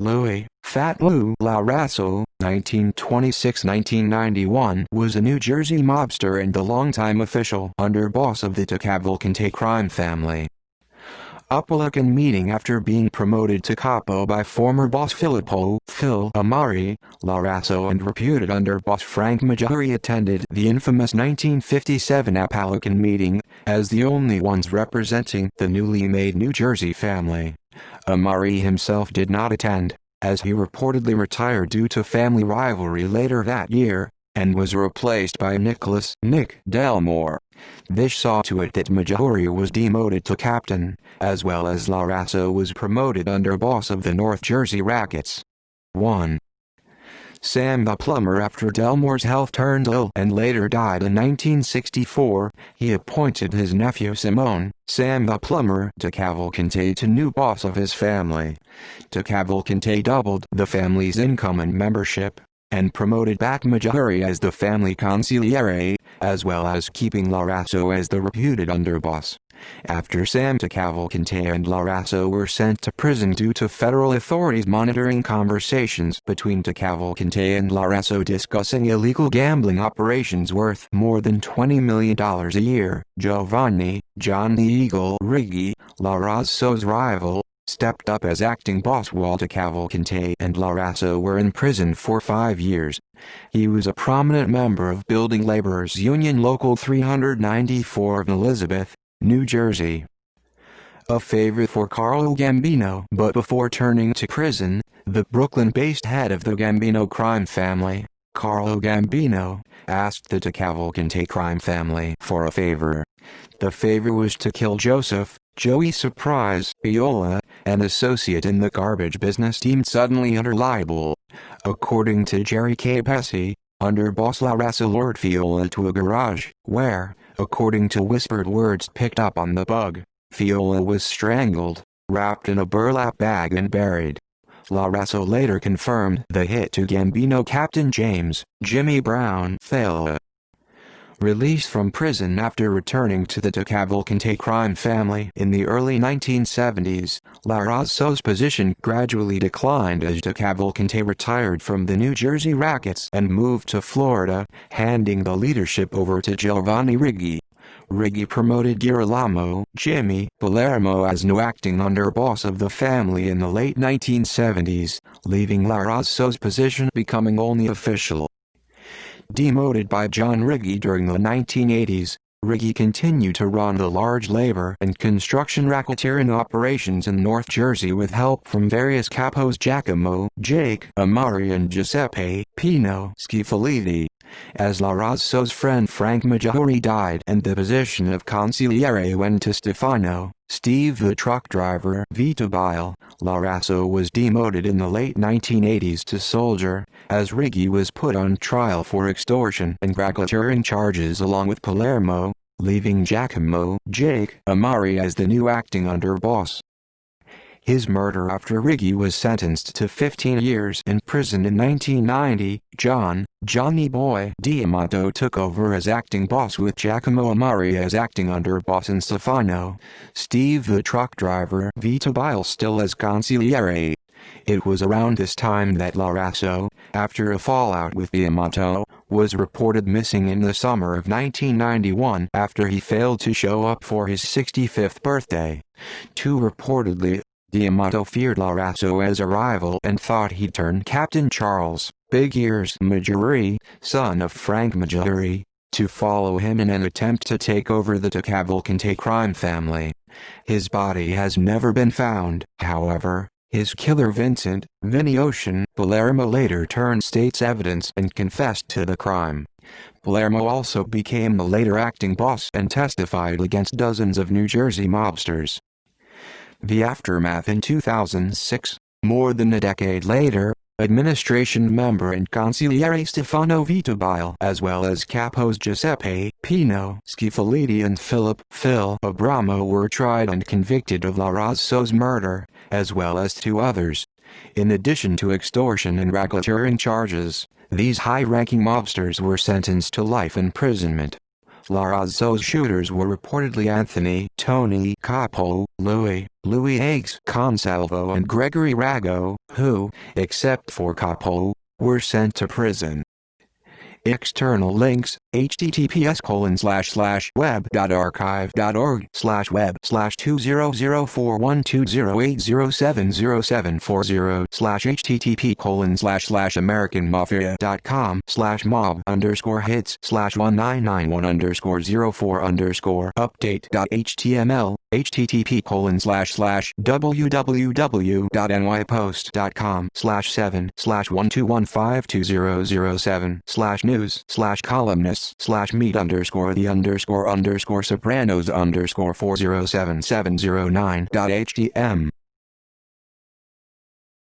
Louis, Fat Lou LaRasso, 1926–1991, was a New Jersey mobster and the longtime official underboss of the DeCavalcante crime family. Appalachian meeting after being promoted to capo by former boss Filippo Phil Amari, LaRasso and reputed underboss Frank Maggiore attended the infamous 1957 Appalachian meeting, as the only ones representing the newly made New Jersey family. Amari himself did not attend, as he reportedly retired due to family rivalry later that year, and was replaced by Nicholas "Nick" Delmore. This saw to it that Maggiore was demoted to captain, as well as LaRasso was promoted underboss of the North Jersey Rackets. 1. Sam the plumber. After Delmore's health turned ill and later died in 1964, he appointed his nephew Simone, Sam the plumber, DeCavalcante to new boss of his family. DeCavalcante doubled the family's income and membership, and promoted back Maggiore as the family consigliere, as well as keeping LaRasso as the reputed underboss. After Sam DeCavalcante and LaRasso were sent to prison due to federal authorities monitoring conversations between DeCavalcante and LaRasso discussing illegal gambling operations worth more than $20 million a year, Giovanni "John the Eagle" Riggi, LaRasso's rival, stepped up as acting boss while DeCavalcante and LaRasso were in prison for 5 years. He was a prominent member of Building Laborers Union Local 394 of Elizabeth, New Jersey. A favorite for Carlo Gambino. But before turning to prison, the Brooklyn-based head of the Gambino crime family, Carlo Gambino, asked the DeCavalcante crime family for a favor. The favor was to kill Joseph "Joey Surprise" Viola, an associate in the garbage business deemed suddenly under libel. According to Jerry K. Pesci, underboss LaRasso lured Viola to a garage, where, according to whispered words picked up on the bug, Viola was strangled, wrapped in a burlap bag and buried. LaRasso later confirmed the hit to Gambino captain James "Jimmy" Brown Thaler. Released from prison after returning to the DeCavalcante crime family in the early 1970s, LaRasso's position gradually declined as DeCavalcante retired from the New Jersey Rackets and moved to Florida, handing the leadership over to Giovanni Riggi. Riggi promoted Girolamo "Jimmy" Palermo as new acting underboss of the family in the late 1970s, leaving LaRasso's position becoming only official. Demoted by John Riggi during the 1980s, Riggi continued to run the large labor and construction racketeering operations in North Jersey with help from various capos Giacomo "Jake" Amari and Giuseppe Pino Schifaliti. As LaRasso's friend Frank Maggiore died and the position of consigliere went to Stefano "Steve" the truck driver Vitabile, LaRasso was demoted in the late 1980s to soldier, as Riggi was put on trial for extortion and racketeering charges along with Palermo, leaving Giacomo "Jake" Amari as the new acting underboss. His murder. After Riggi was sentenced to 15 years in prison in 1990, Johnny Boy D'Amato took over as acting boss with Giacomo Amari as acting underboss and Stefano "Steve" the truck driver Vitabile still as consigliere. It was around this time that LaRasso, after a fallout with D'Amato, was reported missing in the summer of 1991 after he failed to show up for his 65th birthday. Reportedly, D'Amato feared LaRasso as a rival and thought he'd turn Captain Charles "Big Ears" Maggiore, son of Frank Maggiore, to follow him in an attempt to take over the DeCavalcante crime family. His body has never been found, however. His killer Vinny Ocean Palermo later turned state's evidence and confessed to the crime. Palermo also became the later acting boss and testified against dozens of New Jersey mobsters. The aftermath. In 2006, more than a decade later, administration member and consigliere Stefano Vitabile, as well as capos Giuseppe Pino Schifaliti and Phil Abramo, were tried and convicted of LaRasso's murder, as well as 2 others. In addition to extortion and racketeering charges, these high-ranking mobsters were sentenced to life imprisonment. LaRasso's shooters were reportedly Anthony, Tony, Capo, Louis Eggs, Consalvo and Gregory Rago, who, except for Capo, were sent to prison. External links: https://web.archive.org/http://americanmafia.com/mob_hits/199_update.html http://www.nypost.com/7/1215200/news/columnists/meet_the_sopranos_4077009.htm